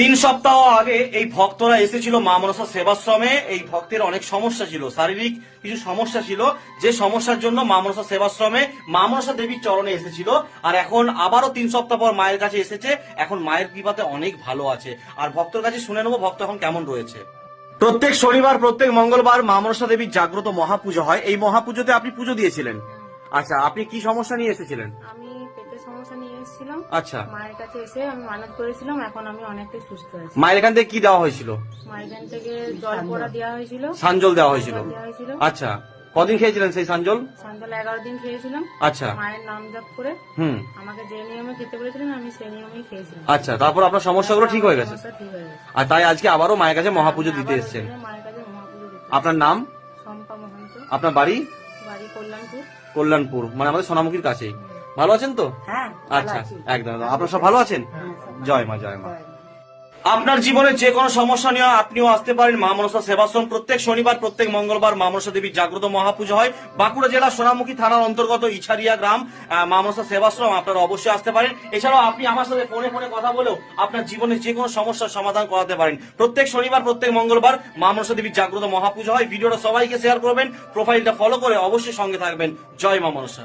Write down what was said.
3 সপ্তাহ আগে এই ভক্তরা এসেছিল মা মনসা সেবাশ্রমে। এই ভক্তের অনেক সমস্যা ছিল, শারীরিক কিছু সমস্যা ছিল, যে সমস্যার জন্য মা মনসা সেবাশ্রমে মা মনসা দেবীর চরণে এসেছিল। আর এখন আবারও 3 সপ্তাহ পর মায়ের কাছে এসেছে। এখন মায়ের কৃপাতে অনেক ভালো আছে। আর ভক্তের কাছে শুনে নেবো ভক্ত এখন কেমন রয়েছে। প্রত্যেক শনিবার প্রত্যেক মঙ্গলবার মা মনসা দেবীর জাগ্রত মহাপুজো হয়। এই মহাপুজোতে আপনি পুজো দিয়েছিলেন। আচ্ছা, আপনি কি সমস্যা নিয়ে এসেছিলেন? আমি পেটের সমস্যা নিয়ে এসেছিলাম। আচ্ছা, মায়ের কাছে এসে আমি মানত করেছিলাম, এখন আমি অনেকটাই সুস্থ আছি। মায়ের এখান থেকে কি দেওয়া হয়েছিল? মায়ের এখান থেকে জল পোড়া দেওয়া হয়েছিল, সাঞ্জল দেওয়া হয়েছিল। দেওয়া হয়েছিল। আচ্ছা, কদিন খেয়েছিলেন সেই সাঞ্জল? সন্ধ্যাল 11 দিন খেয়েছিলাম। আচ্ছা, মায়ের নাম জপ করে হুম, আমাকে যে নিয়মে খেতে বলেছিলেন আমি সেই নিয়মেই খেয়েছিলাম। আচ্ছা, তারপর আপনার সমস্যাগুলো ঠিক হয়ে গেছে। সমস্যা ঠিক হয়ে গেছে। আর তাই আজকে আবারও মায়ের কাছে মহাপুজো দিতে আবার এসেছেন। ওখানে মায়ের কাছে মহাপুজো দিতে। আপনার নাম? শম্পা মহন্ত, আপনার বাড়ি? বাড়ি কল্যাণপুর। কল্যাণপুর, মানে আমাদের সোনামুখীর কাছেই। ভালো আছেন তো? হ্যাঁ, আচ্ছা, একদম একদম। আপনারা সব ভালো আছেন? জয় মা, জয় মা। আপনার জীবনে যে কোনো সমস্যা নিয়ে আপনিও আসতে পারেন মা মনসা সেবাশ্রম। প্রত্যেক শনিবার প্রত্যেক মঙ্গলবার মা মনসা দেবীর জাগ্রত মহাপুজো হয়। বাঁকুড়া জেলা সোনামুখী থানার অন্তর্গত ইছারিয়া গ্রাম মা মনসা সেবাশ্রম। আপনারা অবশ্যই আসতে পারেন। এছাড়াও আপনি আমার সাথে ফোনে কথা বলেও আপনার জীবনের যে কোনো সমস্যার সমাধান করাতে পারেন। প্রত্যেক শনিবার প্রত্যেক মঙ্গলবার মা মনসা দেবীর জাগ্রত মহাপুজো হয়। ভিডিওটা সবাইকে শেয়ার করবেন, প্রোফাইলটা ফলো করে অবশ্যই সঙ্গে থাকবেন। জয় মা মনসা।